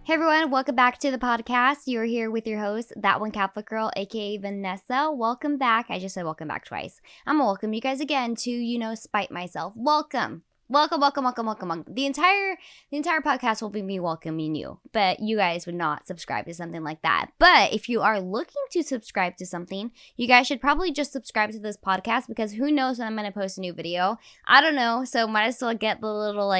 Hey everyone, welcome back to the podcast. You're here with your host, That One Catholic Girl, aka Vanessa. Welcome back. I just said welcome back twice. I'm gonna welcome you guys again to, spite myself. Welcome. Welcome. The entire podcast will be me welcoming you, but you guys would not subscribe to something like that. But if you are looking to subscribe to something, you guys should probably just subscribe to this podcast because who knows when I'm gonna post a new video. I don't know, so might as well get the little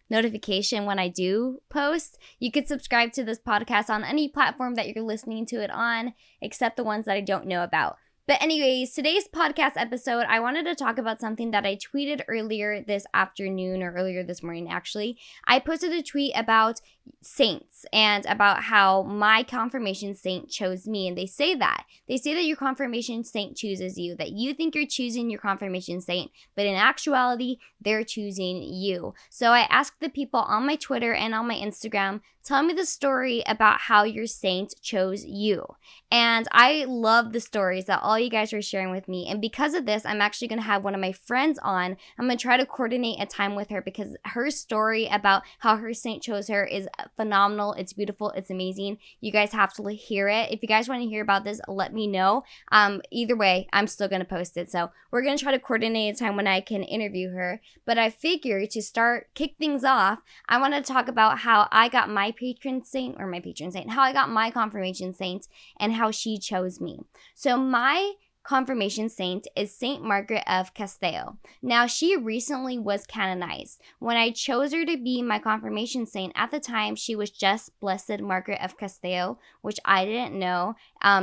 notification when I do post. You could subscribe to this podcast on any platform that you're listening to it on, except the ones that I don't know about. But anyways, today's podcast episode, I wanted to talk about something that I tweeted earlier this afternoon, or earlier this morning actually. I posted a tweet about saints and about how my confirmation saint chose me. And they say that your confirmation saint chooses you, that you think you're choosing your confirmation saint, but in actuality, they're choosing you. So I asked the people on my Twitter and on my Instagram, tell me the story about how your saint chose you. And I love the stories that all you guys are sharing with me. And because of this, I'm actually going to have one of my friends on. I'm going to try to coordinate a time with her because her story about how her saint chose her is phenomenal. It's beautiful. It's amazing. You guys have to hear it. If you guys want to hear about this, let me know. Either way, I'm still going to post it. So we're going to try to coordinate a time when I can interview her. But I figure to kick things off, I want to talk about how I got my how I got my confirmation saint and how she chose me. So my confirmation saint is Saint Margaret of Castello. Now, she recently was canonized. When I chose her to be my confirmation saint, at the time, she was just Blessed Margaret of Castello, which I didn't know.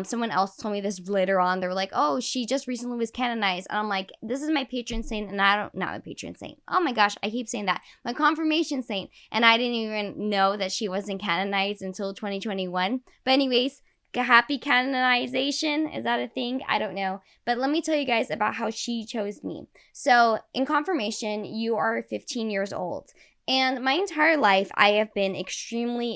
Someone else told me this later on. They were like, oh, she just recently was canonized. And I'm like, this is my patron saint, and not my patron saint. Oh my gosh, I keep saying that. My confirmation saint. And I didn't even know that she wasn't canonized until 2021. But anyways, happy canonization. Is that a thing? I don't know. But let me tell you guys about how she chose me. So in confirmation, you are 15 years old. And my entire life, I have been extremely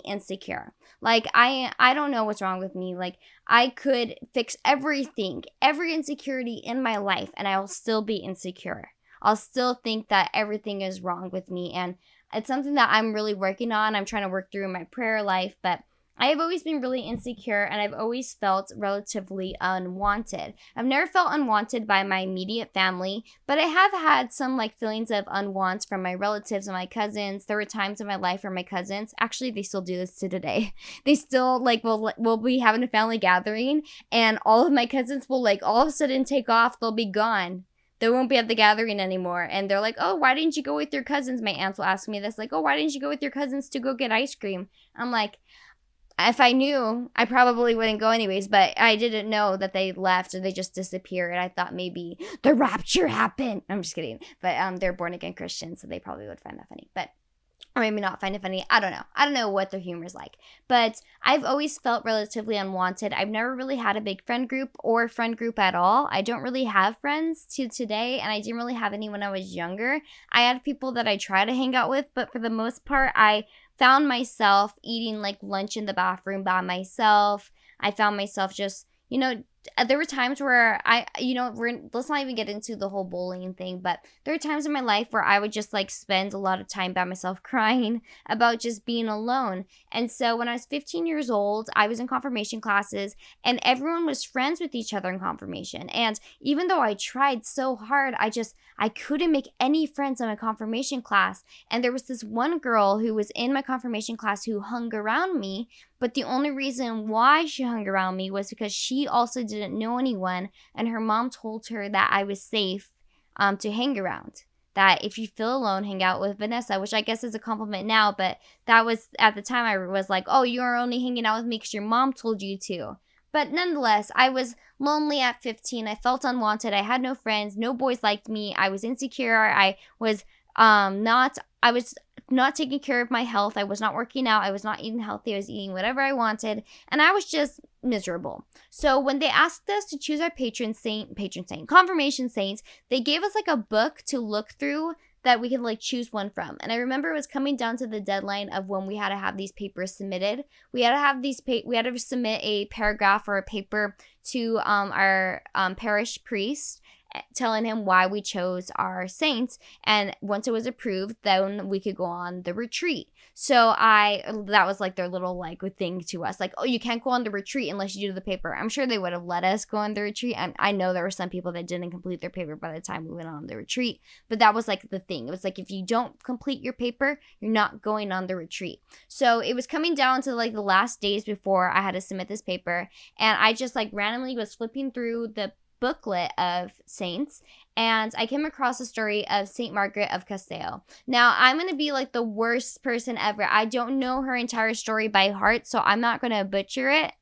insecure. I don't know what's wrong with me. I could fix everything, every insecurity in my life, and I will still be insecure. I'll still think that everything is wrong with me. And it's something that I'm really working on. I'm trying to work through in my prayer life, but I have always been really insecure, and I've always felt relatively unwanted. I've never felt unwanted by my immediate family, but I have had some feelings of unwants from my relatives and my cousins. There were times in my life where my cousins, actually they still do this to today. They still we'll be having a family gathering, and all of my cousins will all of a sudden take off. They'll be gone. They won't be at the gathering anymore. And they're like, oh, why didn't you go with your cousins? My aunts will ask me this, oh, why didn't you go with your cousins to go get ice cream? I'm like, if I knew, I probably wouldn't go anyways, but I didn't know that they left or they just disappeared. I thought maybe the rapture happened. I'm just kidding. But they're born again Christians, so they probably would find that funny. Or maybe not find it funny. I don't know. I don't know what their humor is like. But I've always felt relatively unwanted. I've never really had a big friend group or friend group at all. I don't really have friends to today, and I didn't really have any when I was younger. I had people that I try to hang out with, but for the most part, I found myself eating lunch in the bathroom by myself. I found myself just, there were times where let's not even get into the whole bullying thing, but there were times in my life where I would just spend a lot of time by myself crying about just being alone. And so when I was 15 years old, I was in confirmation classes, and everyone was friends with each other in confirmation. And even though I tried so hard, I couldn't make any friends in my confirmation class. And there was this one girl who was in my confirmation class who hung around me, but the only reason why she hung around me was because she also didn't know anyone, and her mom told her that I was safe to hang around. That if you feel alone, hang out with Vanessa, which I guess is a compliment now, but that was, at the time, I was like, oh, you're only hanging out with me because your mom told you to. But nonetheless, I was lonely at 15. I felt unwanted. I had no friends. No boys liked me. I was insecure. I was not taking care of my health. I was not working out. I was not eating healthy. I was eating whatever I wanted. And I was just miserable. So when they asked us to choose our confirmation saints, they gave us a book to look through that we could choose one from. And I remember it was coming down to the deadline of when we had to have these papers submitted. We had to submit a paragraph or a paper to our parish priest. telling him why we chose our saints. And once it was approved, then we could go on the retreat. So that was like their little like thing to us, like, oh, you can't go on the retreat unless you do the paper. I'm sure they would have let us go on the retreat. And I know there were some people that didn't complete their paper by the time we went on the retreat, but that was like the thing. It was like, if you don't complete your paper, you're not going on the retreat. So it was coming down to like the last days before I had to submit this paper. And I just like randomly was flipping through the booklet of saints, and I came across a story of Saint Margaret of Castell. Now, I'm going to be like the worst person ever. I don't know her entire story by heart, so I'm not going to butcher it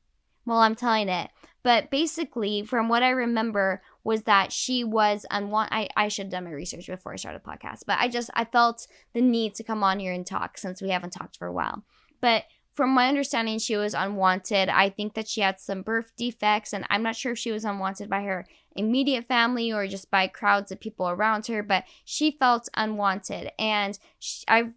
while I'm telling it. But basically, from what I remember, was that she was unwanted. I should have done my research before I started the podcast, but I felt the need to come on here and talk since we haven't talked for a while. But from my understanding, she was unwanted. I think that she had some birth defects, and I'm not sure if she was unwanted by her immediate family or just by crowds of people around her, but she felt unwanted. And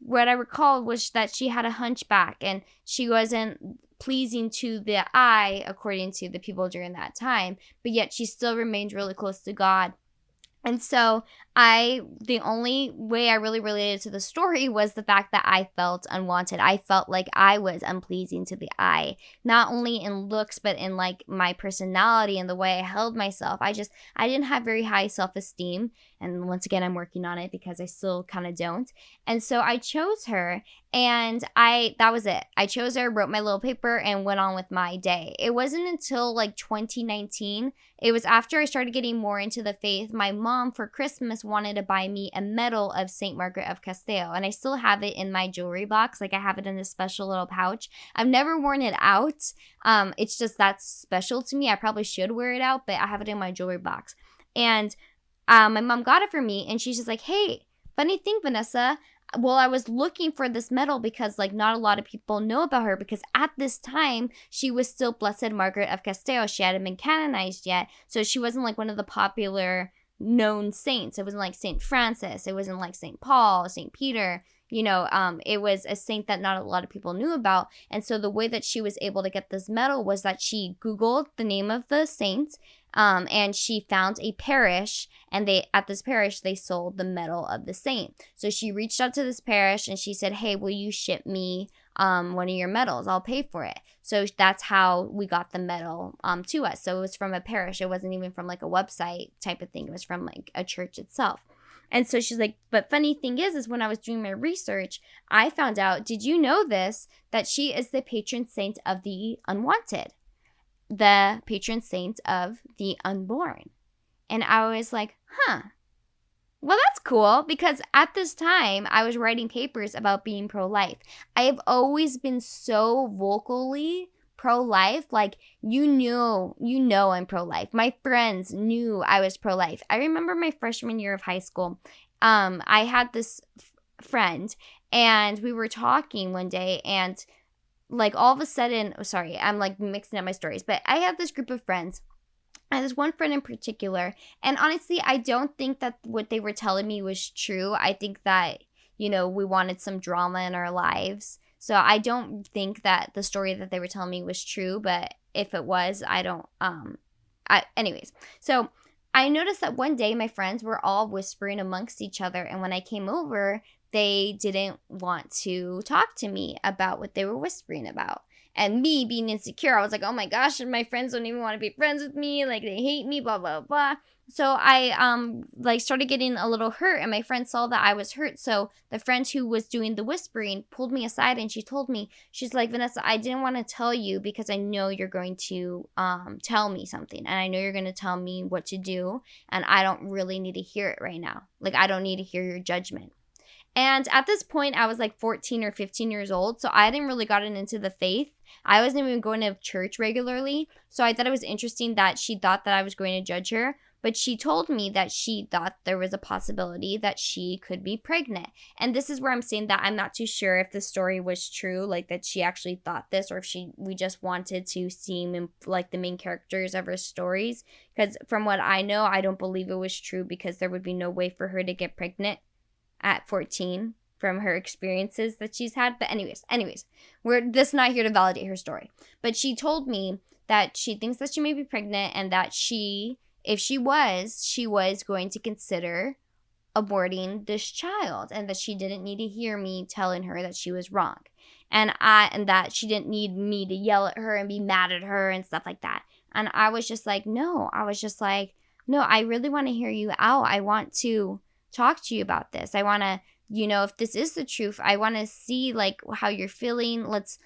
what I recall was that she had a hunchback, and she wasn't pleasing to the eye, according to the people during that time, but yet she still remained really close to God. And so the only way I really related to the story was the fact that I felt unwanted. I felt like I was unpleasing to the eye, not only in looks, but in like my personality and the way I held myself. I didn't have very high self-esteem. And once again, I'm working on it because I still kind of don't. And so I chose her, and that was it. I chose her, wrote my little paper, and went on with my day. It wasn't until like 2019, it was after I started getting more into the faith, my mom for Christmas wanted to buy me a medal of Saint Margaret of Castell, and I still have it in my jewelry box. Like, I have it in this special little pouch. I've never worn it out. It's just that's special to me. I probably should wear it out, but I have it in my jewelry box. And my mom got it for me, and she's just like, hey, funny thing, Vanessa. Well, I was looking for this medal because like not a lot of people know about her, because at this time she was still Blessed Margaret of Castell. She hadn't been canonized yet. So she wasn't like one of the popular known saints. It wasn't like Saint Francis. It wasn't like Saint Paul, Saint Peter. It was a saint that not a lot of people knew about. And so the way that she was able to get this medal was that she Googled the name of the saint, and she found a parish, and at this parish, they sold the medal of the saint. So she reached out to this parish, and she said, hey, will you ship me one of your medals? I'll pay for it. So that's how we got the medal to us. So it was from a parish. It wasn't even from like a website type of thing. It was from like a church itself. And so she's like, but funny thing is when I was doing my research, I found out, did you know this, that she is the patron saint of the unwanted, the patron saint of the unborn? And I was like, well, that's cool, because at this time I was writing papers about being pro-life. I have always been so vocally pro-life. Like, you know I'm pro-life. My friends knew I was pro-life. I remember my freshman year of high school. I had this friend, and we were talking one day, and like all of a sudden, sorry, I'm like mixing up my stories, but I have this group of friends. And this one friend in particular, and honestly, I don't think that what they were telling me was true. I think that, we wanted some drama in our lives. So I don't think that the story that they were telling me was true, but if it was, anyways. So I noticed that one day my friends were all whispering amongst each other, and when I came over, they didn't want to talk to me about what they were whispering about. And me being insecure, I was like, oh my gosh, my friends don't even want to be friends with me. Like, they hate me, blah, blah, blah. So I started getting a little hurt, and my friend saw that I was hurt. So the friend who was doing the whispering pulled me aside, and she told me, she's like, Vanessa, I didn't want to tell you because I know you're going to tell me something, and I know you're going to tell me what to do, and I don't really need to hear it right now. Like, I don't need to hear your judgment. And at this point, I was like 14 or 15 years old, so I hadn't really gotten into the faith. I wasn't even going to church regularly, so I thought it was interesting that she thought that I was going to judge her. But she told me that she thought there was a possibility that she could be pregnant. And this is where I'm saying that I'm not too sure if the story was true, like that she actually thought this, or if we just wanted to seem like the main characters of her stories. Because from what I know, I don't believe it was true, because there would be no way for her to get pregnant at 14 from her experiences that she's had. But anyways, we're just not here to validate her story. But she told me that she thinks that she may be pregnant, and that she if she was going to consider aborting this child, and that she didn't need to hear me telling her that she was wrong. And that she didn't need me to yell at her and be mad at her and stuff like that. And I was just like, no. I was just like, no, I really want to hear you out. I want to talk to you about this. I want to, if this is the truth, I want to see like how you're feeling. Let's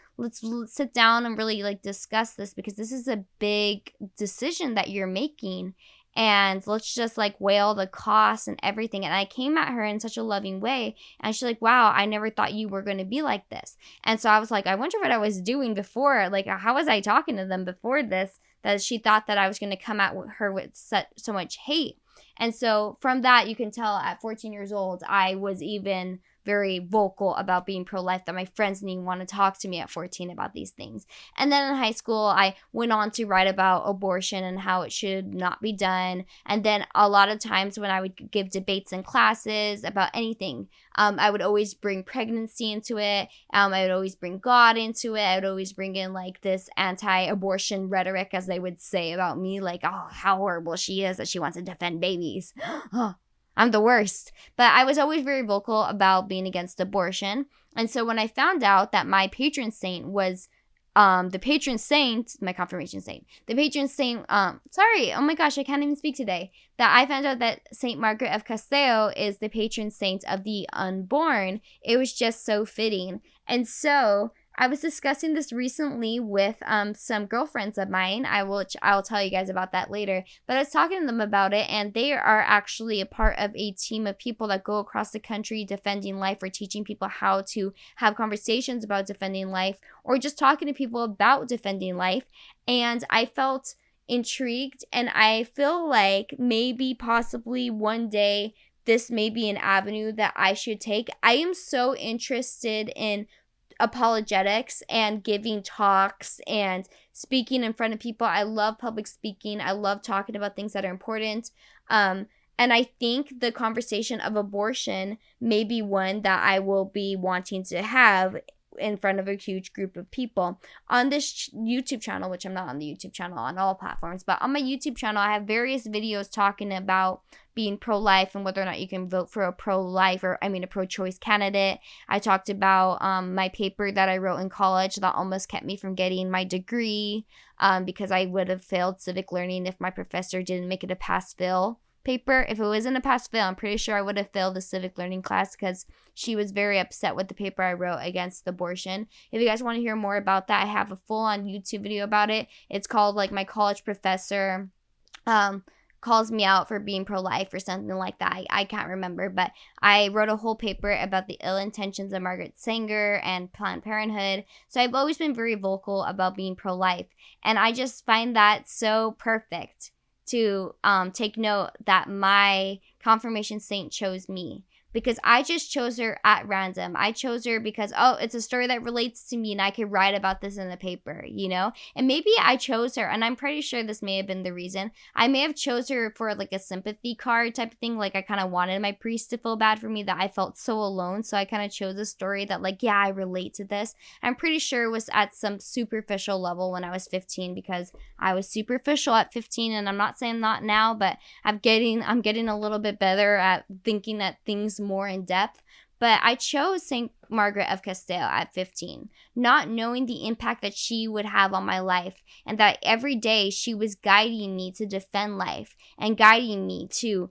sit down and really like discuss this, because this is a big decision that you're making. And let's just like weigh all the costs and everything. And I came at her in such a loving way. And she's like, wow, I never thought you were going to be like this. And so I was like, I wonder what I was doing before. Like, how was I talking to them before this, that she thought that I was going to come at her with so much hate. And so from that, you can tell at 14 years old, I was even very vocal about being pro-life, that my friends didn't even want to talk to me at 14 about these things. And then in high school, I went on to write about abortion and how it should not be done. And then a lot of times when I would give debates in classes about anything, I would always bring pregnancy into it. I would always bring God into it. I would always bring in like this anti-abortion rhetoric, as they would say about me, like, oh, how horrible she is that she wants to defend babies. I'm the worst. But I was always very vocal about being against abortion. And so when I found out that my patron saint was my confirmation saint, oh my gosh, I can't even speak today, that I found out that Saint Margaret of Castello is the patron saint of the unborn, it was just so fitting. And so I was discussing this recently with some girlfriends of mine. I'll tell you guys about that later. But I was talking to them about it, and they are actually a part of a team of people that go across the country defending life, or teaching people how to have conversations about defending life, or just talking to people about defending life. And I felt intrigued, and I feel like maybe possibly one day this may be an avenue that I should take. I am so interested in apologetics and giving talks and speaking in front of people. I love public speaking. I love talking about things that are important. And I think the conversation of abortion may be one that I will be wanting to have in front of a huge group of people on this YouTube channel, which I'm not on the YouTube channel on all platforms, but on my YouTube channel, I have various videos talking about being pro-life and whether or not you can vote for a pro-choice candidate. I talked about my paper that I wrote in college that almost kept me from getting my degree because I would have failed civic learning if my professor didn't make it a pass-fail paper. If it wasn't a pass-fail, I'm pretty sure I would have failed the civic learning class, because she was very upset with the paper I wrote against abortion. If you guys want to hear more about that, I have a full-on YouTube video about it. It's called like my college professor calls me out for being pro-life or something like that. I can't remember, but I wrote a whole paper about the ill intentions of Margaret Sanger and Planned Parenthood. So I've always been very vocal about being pro-life, and I just find that so perfect to take note that my confirmation saint chose me, because I just chose her at random. I chose her because, it's a story that relates to me and I could write about this in the paper, And maybe I chose her, and I'm pretty sure this may have been the reason. I may have chose her for like a sympathy card type of thing. Like I kind of wanted my priest to feel bad for me, that I felt so alone. So I kind of chose a story that like, yeah, I relate to this. I'm pretty sure it was at some superficial level when I was 15, because I was superficial at 15, and I'm not saying not now, but I'm getting a little bit better at thinking at things more in depth. But I chose St. Margaret of Castello at 15, not knowing the impact that she would have on my life, and that every day she was guiding me to defend life and guiding me to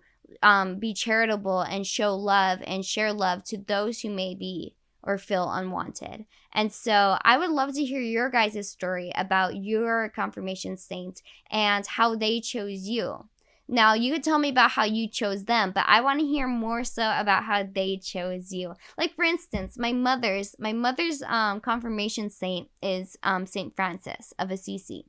be charitable and show love and share love to those who may be or feel unwanted. And so I would love to hear your guys' story about your confirmation saint and how they chose you. Now, you could tell me about how you chose them, but I want to hear more so about how they chose you. Like, for instance, my mother's confirmation saint is Saint Francis of Assisi.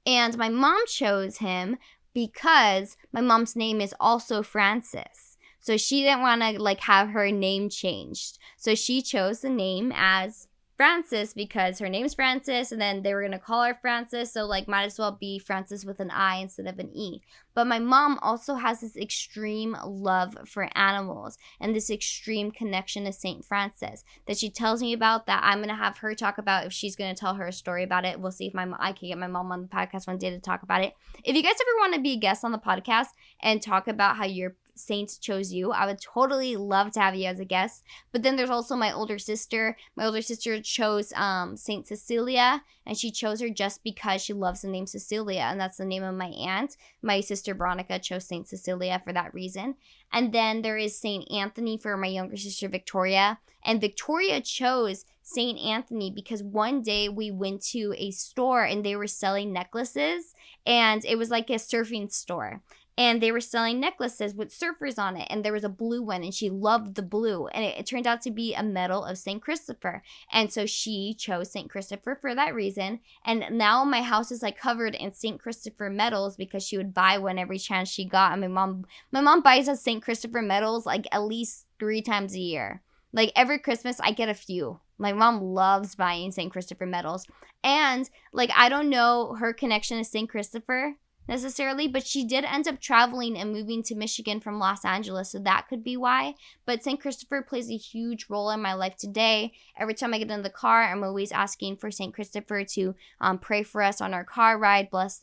And my mom chose him because my mom's name is also Francis. So she didn't want to like have her name changed. So she chose the name as Frances because her name's Frances, and then they were going to call her Frances, so like might as well be Frances with an I instead of an E. But my mom also has this extreme love for animals and this extreme connection to St. Francis that she tells me about, that I'm going to have her talk about if she's going to tell her a story about it. We'll see if I can get my mom on the podcast one day to talk about it. If you guys ever want to be a guest on the podcast and talk about how your saints chose you, I would totally love to have you as a guest. But then there's also my older sister. My older sister chose Saint Cecilia, and she chose her just because she loves the name Cecilia, and that's the name of my aunt. My sister Veronica chose Saint Cecilia for that reason. And then there is Saint Anthony for my younger sister Victoria, and Victoria chose Saint Anthony because one day we went to a store and they were selling necklaces, and it was like a surfing store. And they were selling necklaces with surfers on it. And there was a blue one, and she loved the blue. And it turned out to be a medal of St. Christopher. And so she chose St. Christopher for that reason. And now my house is like covered in St. Christopher medals because she would buy one every chance she got. And my mom buys us St. Christopher medals like at least 3 times a year. Like every Christmas, I get a few. My mom loves buying St. Christopher medals. And like, I don't know her connection to St. Christopher necessarily, but she did end up traveling and moving to Michigan from Los Angeles, so that could be why. But St. Christopher plays a huge role in my life today. Every time I get in the car, I'm always asking for St. Christopher to pray for us on our car ride, bless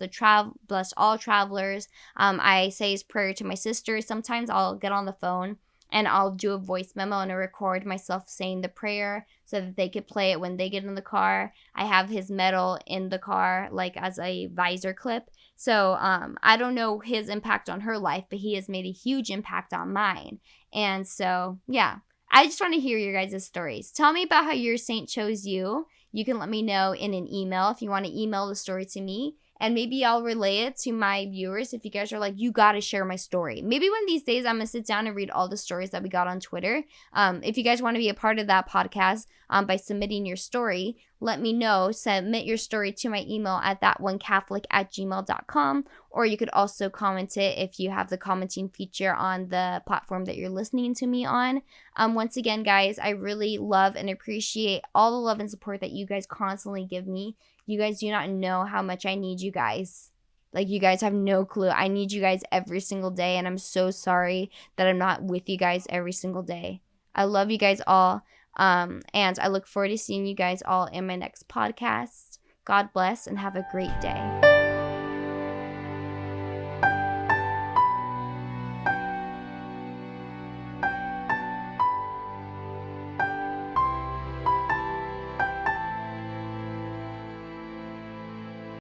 all travelers. I say his prayer to my sister. Sometimes I'll get on the phone and I'll do a voice memo and I record myself saying the prayer so that they could play it when they get in the car. I have his medal in the car, like as a visor clip. So I don't know his impact on her life, but he has made a huge impact on mine. And so, yeah, I just want to hear your guys' stories. Tell me about how your saint chose you. You can let me know in an email if you want to email the story to me. And maybe I'll relay it to my viewers if you guys are like, you got to share my story. Maybe one of these days I'm going to sit down and read all the stories that we got on Twitter. If you guys want to be a part of that podcast by submitting your story, let me know. Submit your story to my email at thatonecatholic@gmail.com. Or you could also comment it if you have the commenting feature on the platform that you're listening to me on. Once again, guys, I really love and appreciate all the love and support that you guys constantly give me. You guys do not know how much I need you guys. Like, you guys have no clue. I need you guys every single day, and I'm so sorry that I'm not with you guys every single day. I love you guys all, and I look forward to seeing you guys all in my next podcast. God bless, and have a great day.